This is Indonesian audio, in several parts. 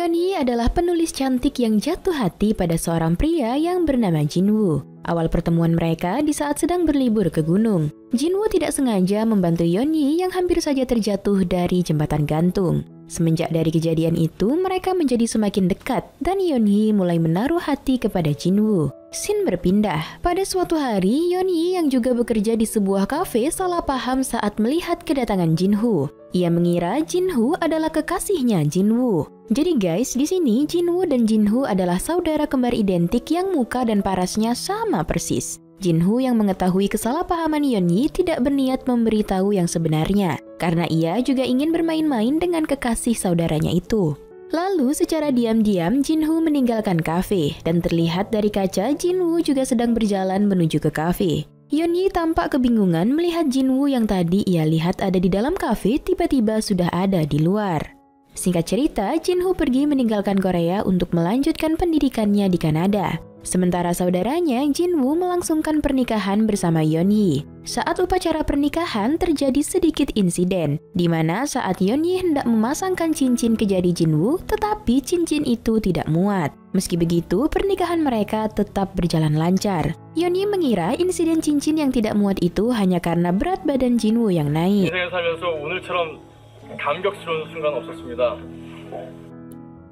Yeonhee adalah penulis cantik yang jatuh hati pada seorang pria yang bernama Jinwoo. Awal pertemuan mereka di saat sedang berlibur ke gunung. Jinwoo tidak sengaja membantu Yeonhee yang hampir saja terjatuh dari jembatan gantung. Semenjak dari kejadian itu, mereka menjadi semakin dekat dan Yeonhee mulai menaruh hati kepada Jinwoo. Scene berpindah. Pada suatu hari, Yeonhee yang juga bekerja di sebuah kafe salah paham saat melihat kedatangan Jinwoo. Ia mengira Jinwoo adalah kekasihnya Jinwoo. Jadi guys, di sini Jinwoo dan Jinwoo adalah saudara kembar identik yang muka dan parasnya sama persis. Jinwoo yang mengetahui kesalahpahaman Yeonhee tidak berniat memberitahu yang sebenarnya, karena ia juga ingin bermain-main dengan kekasih saudaranya itu. Lalu secara diam-diam Jinwoo meninggalkan kafe dan terlihat dari kaca Jinwoo juga sedang berjalan menuju ke kafe. Yeonhee tampak kebingungan melihat Jinwoo yang tadi ia lihat ada di dalam kafe tiba-tiba sudah ada di luar. Singkat cerita, Jinwoo pergi meninggalkan Korea untuk melanjutkan pendidikannya di Kanada. Sementara saudaranya, Jinwoo melangsungkan pernikahan bersama Yeonhee. Saat upacara pernikahan terjadi sedikit insiden, di mana saat Yeonhee hendak memasangkan cincin ke jari Jinwoo, tetapi cincin itu tidak muat. Meski begitu, pernikahan mereka tetap berjalan lancar. Yeonhee mengira insiden cincin yang tidak muat itu hanya karena berat badan Jinwoo yang naik.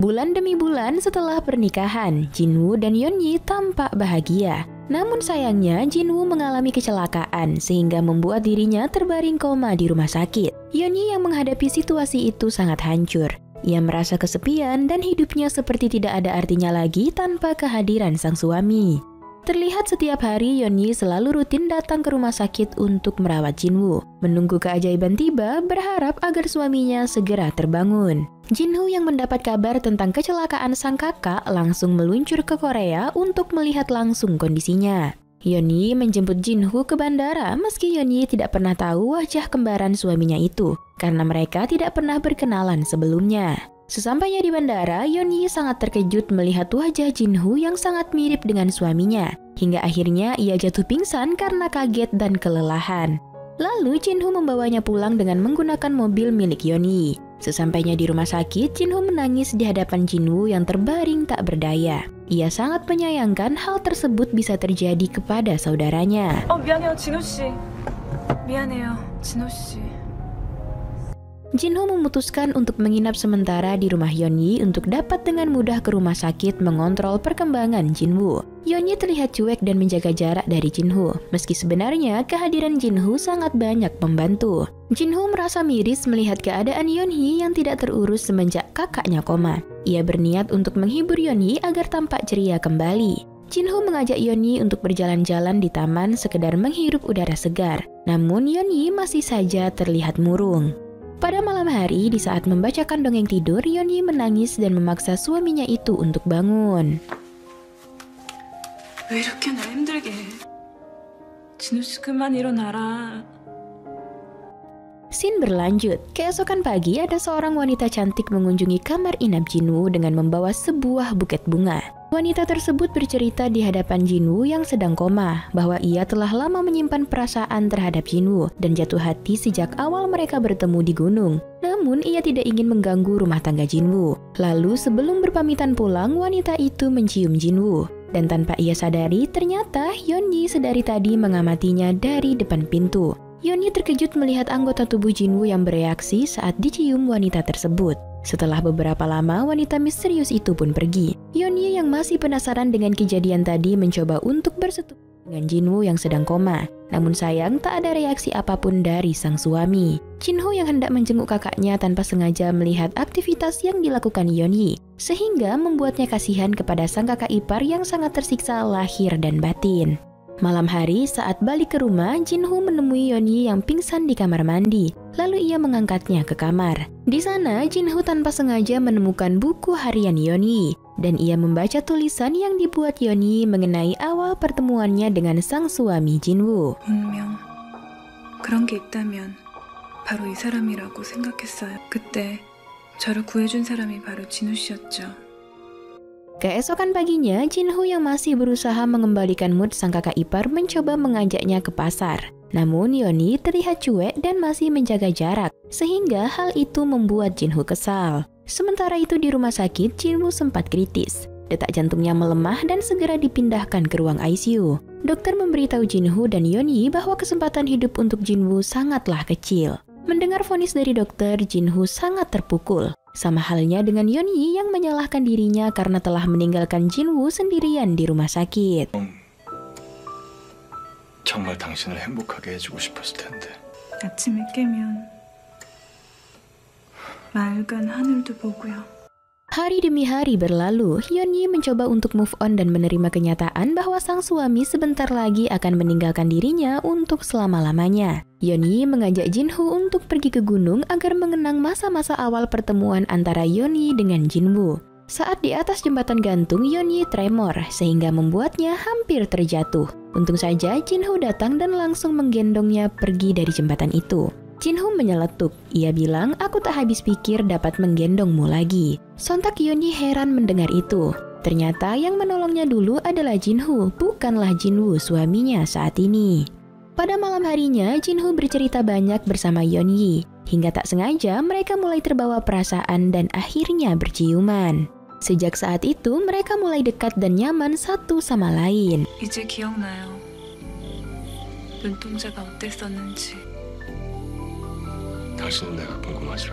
Bulan demi bulan setelah pernikahan, Jinwoo dan Yeonhee tampak bahagia. Namun sayangnya, Jinwoo mengalami kecelakaan sehingga membuat dirinya terbaring koma di rumah sakit. Yeonhee yang menghadapi situasi itu sangat hancur. Ia merasa kesepian dan hidupnya seperti tidak ada artinya lagi tanpa kehadiran sang suami. Terlihat setiap hari Yeonhee selalu rutin datang ke rumah sakit untuk merawat Jinwoo. Menunggu keajaiban tiba, berharap agar suaminya segera terbangun. Jinwoo yang mendapat kabar tentang kecelakaan sang kakak langsung meluncur ke Korea untuk melihat langsung kondisinya. Yeonhee menjemput Jinwoo ke bandara meski Yeonhee tidak pernah tahu wajah kembaran suaminya itu, karena mereka tidak pernah berkenalan sebelumnya. Sesampainya di bandara, Yeonhee sangat terkejut melihat wajah Jinwoo yang sangat mirip dengan suaminya. Hingga akhirnya ia jatuh pingsan karena kaget dan kelelahan. Lalu Jinwoo membawanya pulang dengan menggunakan mobil milik Yeonhee. Sesampainya di rumah sakit, Jinwoo menangis di hadapan Jinwoo yang terbaring tak berdaya. Ia sangat menyayangkan hal tersebut bisa terjadi kepada saudaranya. 미안해요, 진우 씨. 미안해요, 진우 씨. Jinwoo memutuskan untuk menginap sementara di rumah Yeonhee untuk dapat dengan mudah ke rumah sakit mengontrol perkembangan Jinwoo. Yeonhee terlihat cuek dan menjaga jarak dari Jinwoo, meski sebenarnya kehadiran Jinwoo sangat banyak membantu. Jinwoo merasa miris melihat keadaan Yeonhee yang tidak terurus semenjak kakaknya koma. Ia berniat untuk menghibur Yeonhee agar tampak ceria kembali. Jinwoo mengajak Yeonhee untuk berjalan-jalan di taman sekedar menghirup udara segar. Namun Yeonhee masih saja terlihat murung. Pada malam hari, di saat membacakan dongeng tidur, Yeonhee menangis dan memaksa suaminya itu untuk bangun. 왜 이렇게 나 힘들게 해? 진우 씨 그만 일어나라. Scene berlanjut. Keesokan pagi, ada seorang wanita cantik mengunjungi kamar inap Jinwoo dengan membawa sebuah buket bunga. Wanita tersebut bercerita di hadapan Jinwoo yang sedang koma bahwa ia telah lama menyimpan perasaan terhadap Jinwoo dan jatuh hati sejak awal mereka bertemu di gunung. Namun ia tidak ingin mengganggu rumah tangga Jinwoo. Lalu sebelum berpamitan pulang, wanita itu mencium Jinwoo. Dan tanpa ia sadari, ternyata Yeonhee sedari tadi mengamatinya dari depan pintu. Yeonhee terkejut melihat anggota tubuh Jinwoo yang bereaksi saat dicium wanita tersebut. Setelah beberapa lama, wanita misterius itu pun pergi. Yeonhee yang masih penasaran dengan kejadian tadi mencoba untuk bersetubuh dengan Jinwoo yang sedang koma. Namun sayang, tak ada reaksi apapun dari sang suami. Jinwoo yang hendak menjenguk kakaknya tanpa sengaja melihat aktivitas yang dilakukan Yeonhee, sehingga membuatnya kasihan kepada sang kakak ipar yang sangat tersiksa lahir dan batin. Malam hari, saat balik ke rumah, Jinwoo menemui Yeonhee yang pingsan di kamar mandi. Lalu ia mengangkatnya ke kamar. Di sana, Jinwoo tanpa sengaja menemukan buku harian Yeonhee. Dan ia membaca tulisan yang dibuat Yeonhee mengenai awal pertemuannya dengan sang suami Jinwoo. 분명 그런 게 있다면 바로 이 사람이라고 생각했어요. 그때 저를 구해준 사람이 바로 진우 씨였죠. Keesokan paginya, Jinwoo yang masih berusaha mengembalikan mood sang kakak ipar mencoba mengajaknya ke pasar. Namun Yeonhee terlihat cuek dan masih menjaga jarak, sehingga hal itu membuat Jinwoo kesal. Sementara itu di rumah sakit, Jinwoo sempat kritis. Detak jantungnya melemah dan segera dipindahkan ke ruang ICU. Dokter memberitahu Jinwoo dan Yeonhee bahwa kesempatan hidup untuk Jinwoo sangatlah kecil. Mendengar vonis dari dokter, Jinwoo sangat terpukul. Sama halnya dengan Yeonhee yang menyalahkan dirinya karena telah meninggalkan Jinwoo sendirian di rumah sakit. 정말 당신을 행복하게 해주고 싶었을 텐데. 아침에 깨면 맑은 하늘도 보고요. Hari demi hari berlalu, Yeonhee mencoba untuk move on dan menerima kenyataan bahwa sang suami sebentar lagi akan meninggalkan dirinya untuk selama-lamanya. Yeonhee mengajak Jinwoo untuk pergi ke gunung agar mengenang masa-masa awal pertemuan antara Yeonhee dengan Jinwoo. Saat di atas jembatan gantung, Yeonhee tremor sehingga membuatnya hampir terjatuh. Untung saja Jinwoo datang dan langsung menggendongnya pergi dari jembatan itu. Jinwoo menyeletuk. Ia bilang, "Aku tak habis pikir dapat menggendongmu lagi." Sontak Yeonhee heran mendengar itu. Ternyata yang menolongnya dulu adalah Jinwoo, bukanlah Jinwoo suaminya saat ini. Pada malam harinya, Jinwoo bercerita banyak bersama Yeonhee. Hingga tak sengaja mereka mulai terbawa perasaan dan akhirnya berciuman. Sejak saat itu, mereka mulai dekat dan nyaman satu sama lain. 이제 기억나요. 눈동자가 어땠었는지. 당신은 내가 궁금하지라.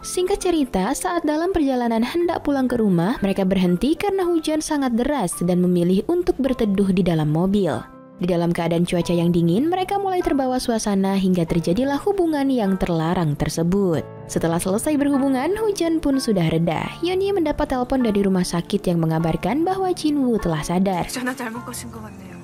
Singkat cerita, saat dalam perjalanan hendak pulang ke rumah, mereka berhenti karena hujan sangat deras dan memilih untuk berteduh di dalam mobil. Di dalam keadaan cuaca yang dingin, mereka mulai terbawa suasana hingga terjadilah hubungan yang terlarang tersebut. Setelah selesai berhubungan, hujan pun sudah reda. Yeonhee mendapat telepon dari rumah sakit yang mengabarkan bahwa Jinwoo telah sadar. 전화 잘못 거신 것 같네요.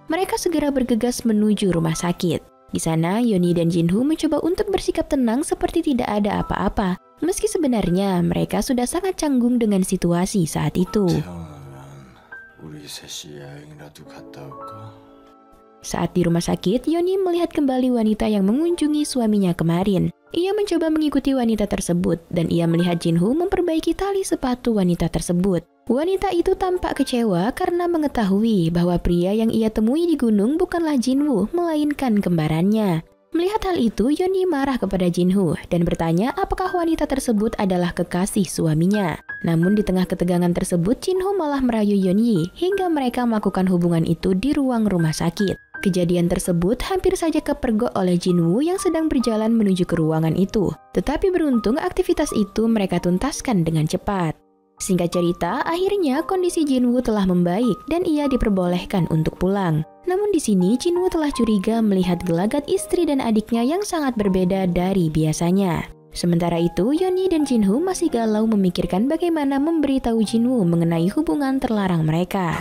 Mereka segera bergegas menuju rumah sakit. Di sana, Yeonhee dan Jinwoo mencoba untuk bersikap tenang seperti tidak ada apa-apa. Meski sebenarnya mereka sudah sangat canggung dengan situasi saat itu. Saat di rumah sakit, Yeonhee melihat kembali wanita yang mengunjungi suaminya kemarin. Ia mencoba mengikuti wanita tersebut dan ia melihat Jinwoo memperbaiki tali sepatu wanita tersebut. Wanita itu tampak kecewa karena mengetahui bahwa pria yang ia temui di gunung bukanlah Jinwoo, melainkan kembarannya. Melihat hal itu, Yeonhee marah kepada Jinwoo dan bertanya apakah wanita tersebut adalah kekasih suaminya. Namun di tengah ketegangan tersebut, Jinwoo malah merayu Yeonhee hingga mereka melakukan hubungan itu di ruang rumah sakit. Kejadian tersebut hampir saja kepergok oleh Jinwoo yang sedang berjalan menuju ke ruangan itu. Tetapi beruntung aktivitas itu mereka tuntaskan dengan cepat. Singkat cerita, akhirnya kondisi Jinwoo telah membaik dan ia diperbolehkan untuk pulang. Namun di sini Jinwoo telah curiga melihat gelagat istri dan adiknya yang sangat berbeda dari biasanya. Sementara itu, Yeonhee dan Jinwoo masih galau memikirkan bagaimana memberitahu Jinwoo mengenai hubungan terlarang mereka.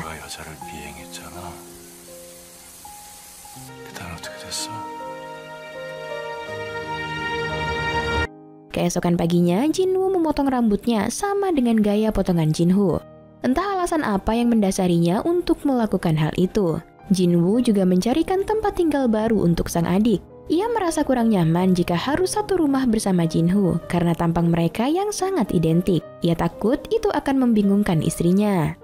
Keesokan paginya, Jinwoo memotong rambutnya sama dengan gaya potongan Jinwoo. Entah alasan apa yang mendasarinya untuk melakukan hal itu. Jinwoo juga mencarikan tempat tinggal baru untuk sang adik. Ia merasa kurang nyaman jika harus satu rumah bersama Jinwoo karena tampang mereka yang sangat identik. Ia takut itu akan membingungkan istrinya.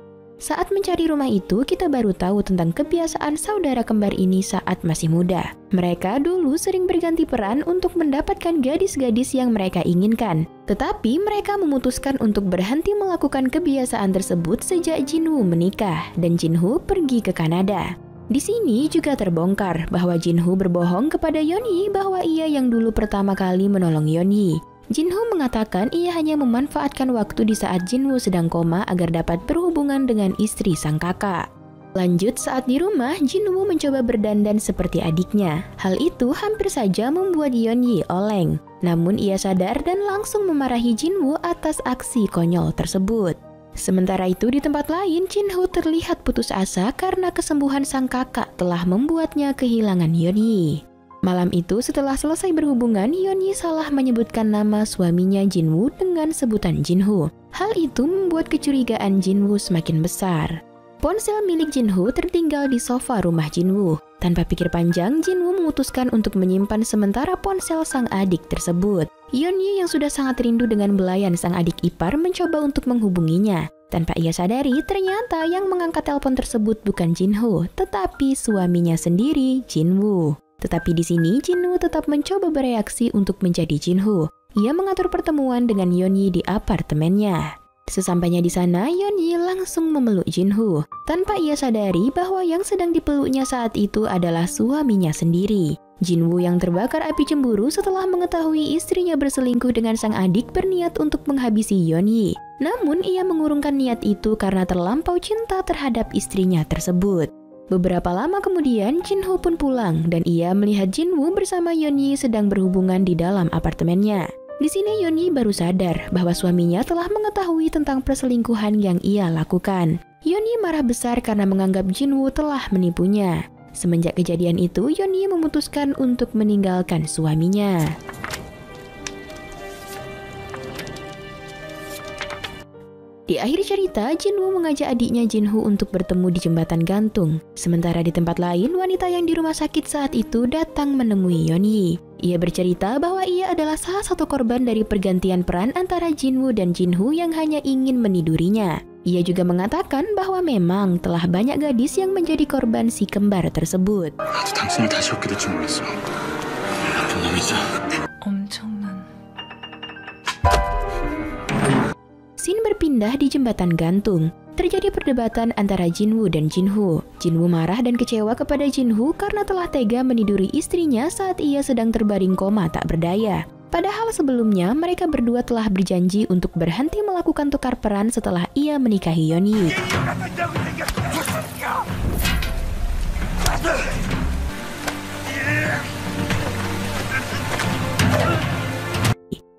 Saat mencari rumah itu, kita baru tahu tentang kebiasaan saudara kembar ini saat masih muda. Mereka dulu sering berganti peran untuk mendapatkan gadis-gadis yang mereka inginkan. Tetapi mereka memutuskan untuk berhenti melakukan kebiasaan tersebut sejak Jinwoo menikah dan Jinwoo pergi ke Kanada. Di sini juga terbongkar bahwa Jinwoo berbohong kepada Yeonhee bahwa ia yang dulu pertama kali menolong Yeonhee. Jinwoo mengatakan ia hanya memanfaatkan waktu di saat Jinwoo sedang koma agar dapat berhubungan dengan istri sang kakak. Lanjut, saat di rumah, Jinwoo mencoba berdandan seperti adiknya. Hal itu hampir saja membuat Yeonhee oleng. Namun ia sadar dan langsung memarahi Jinwoo atas aksi konyol tersebut. Sementara itu di tempat lain, Jinwoo terlihat putus asa karena kesembuhan sang kakak telah membuatnya kehilangan Yeonhee. Malam itu setelah selesai berhubungan, Yeonhee salah menyebutkan nama suaminya Jinwoo dengan sebutan Jinwoo. Hal itu membuat kecurigaan Jinwoo semakin besar. Ponsel milik Jinwoo tertinggal di sofa rumah Jinwoo. Tanpa pikir panjang, Jinwoo memutuskan untuk menyimpan sementara ponsel sang adik tersebut. Yeonhee yang sudah sangat rindu dengan belayan sang adik ipar mencoba untuk menghubunginya. Tanpa ia sadari, ternyata yang mengangkat telepon tersebut bukan Jinho, tetapi suaminya sendiri, Jinwoo. Tetapi di sini Jinwoo tetap mencoba bereaksi untuk menjadi Jinho. Ia mengatur pertemuan dengan Yeonhee di apartemennya. Sesampainya di sana, Yeonhee langsung memeluk Jinho, tanpa ia sadari bahwa yang sedang dipeluknya saat itu adalah suaminya sendiri. Jinwoo yang terbakar api cemburu setelah mengetahui istrinya berselingkuh dengan sang adik berniat untuk menghabisi Yeonhee. Namun ia mengurungkan niat itu karena terlampau cinta terhadap istrinya tersebut. Beberapa lama kemudian, Jinho pun pulang dan ia melihat Jinwoo bersama Yeonhee sedang berhubungan di dalam apartemennya. Di sini Yeonhee baru sadar bahwa suaminya telah mengetahui tentang perselingkuhan yang ia lakukan. Yeonhee marah besar karena menganggap Jinwoo telah menipunya. Semenjak kejadian itu, Yeonhee memutuskan untuk meninggalkan suaminya. Di akhir cerita, Jinwoo mengajak adiknya Jinho untuk bertemu di jembatan gantung. Sementara di tempat lain, wanita yang di rumah sakit saat itu datang menemui Yeonhee. Ia bercerita bahwa ia adalah salah satu korban dari pergantian peran antara Jinwoo dan Jinho yang hanya ingin menidurinya. Ia juga mengatakan bahwa memang telah banyak gadis yang menjadi korban si kembar tersebut. 나도 당신을 다시 얻게 될 줄 몰랐어. 나쁜 놈이죠. 엄청난. Scene berpindah di jembatan gantung. Terjadi perdebatan antara Jinwoo dan Jinho. Jinwoo marah dan kecewa kepada Jinho karena telah tega meniduri istrinya saat ia sedang terbaring koma tak berdaya. Padahal sebelumnya mereka berdua telah berjanji untuk berhenti melakukan tukar peran setelah ia menikahi Yeonhee.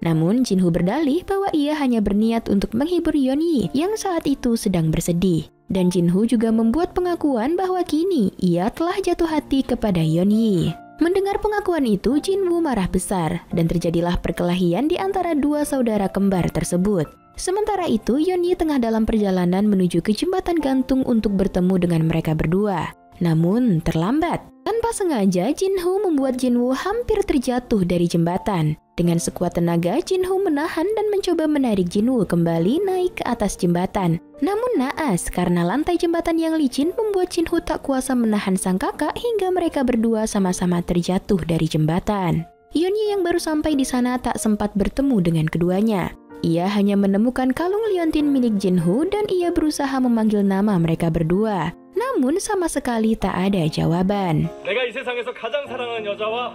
Namun Jinho berdalih bahwa ia hanya berniat untuk menghibur Yeonhee yang saat itu sedang bersedih. Dan Jinho juga membuat pengakuan bahwa kini ia telah jatuh hati kepada Yeonhee. Mendengar pengakuan itu, Jinwoo marah besar dan terjadilah perkelahian di antara dua saudara kembar tersebut. Sementara itu, Yeonhee tengah dalam perjalanan menuju ke jembatan gantung untuk bertemu dengan mereka berdua. Namun, terlambat. Tanpa sengaja, Jinho membuat Jinwoo hampir terjatuh dari jembatan. Dengan sekuat tenaga, Jinho menahan dan mencoba menarik Jinwoo kembali naik ke atas jembatan. Namun naas, karena lantai jembatan yang licin membuat Jinho tak kuasa menahan sang kakak hingga mereka berdua sama-sama terjatuh dari jembatan. Yeonhee yang baru sampai di sana tak sempat bertemu dengan keduanya. Ia hanya menemukan kalung liontin milik Jinho dan ia berusaha memanggil nama mereka berdua. Namun sama sekali tak ada jawaban. 내가 이 세상에서 가장 사랑하는 여자와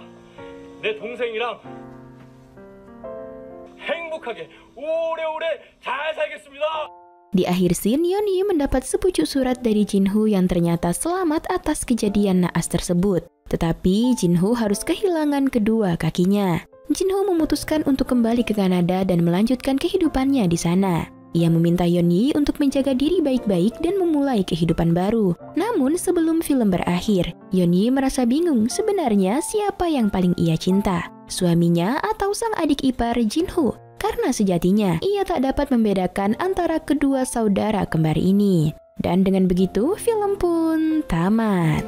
내 동생이랑 행복하게 오래오래 잘 살겠습니다. Di akhir scene, Yeonhee mendapat sepucuk surat dari Jinho yang ternyata selamat atas kejadian naas tersebut. Tetapi Jinho harus kehilangan kedua kakinya. Jinho memutuskan untuk kembali ke Kanada dan melanjutkan kehidupannya di sana. Ia meminta Yeonhee untuk menjaga diri baik-baik dan memulai kehidupan baru. Namun sebelum film berakhir, Yeonhee merasa bingung sebenarnya siapa yang paling ia cinta, suaminya atau sang adik ipar Jinho. Karena sejatinya ia tak dapat membedakan antara kedua saudara kembar ini. Dan dengan begitu, film pun tamat.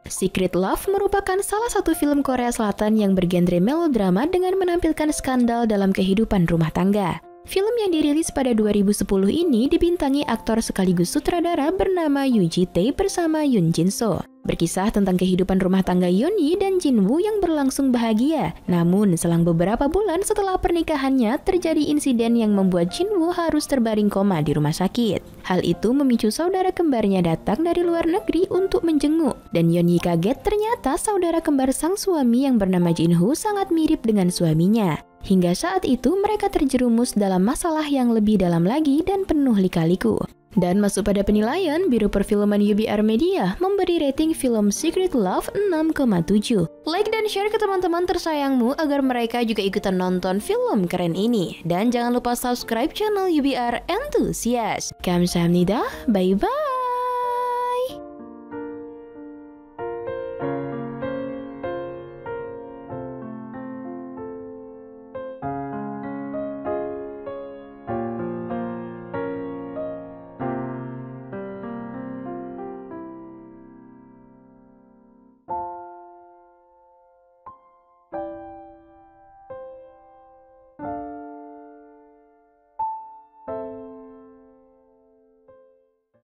Secret Love merupakan salah satu film Korea Selatan yang bergenre melodrama dengan menampilkan skandal dalam kehidupan rumah tangga. Film yang dirilis pada 2010 ini dibintangi aktor sekaligus sutradara bernama Yoo Ji-tae bersama Yoon Jin-soo. Berkisah tentang kehidupan rumah tangga Yeonhee dan Jinwoo yang berlangsung bahagia. Namun, selang beberapa bulan setelah pernikahannya, terjadi insiden yang membuat Jinwoo harus terbaring koma di rumah sakit. Hal itu memicu saudara kembarnya datang dari luar negeri untuk menjenguk. Dan Yeonhee kaget ternyata saudara kembar sang suami yang bernama Jinho sangat mirip dengan suaminya. Hingga saat itu mereka terjerumus dalam masalah yang lebih dalam lagi dan penuh lika-liku. Dan masuk pada penilaian, Biro Perfilman UBR Media memberi rating film Secret Love 6,7. Like dan share ke teman-teman tersayangmu agar mereka juga ikutan nonton film keren ini. Dan jangan lupa subscribe channel UBR Enthusiast. Kamsahamnida, bye-bye!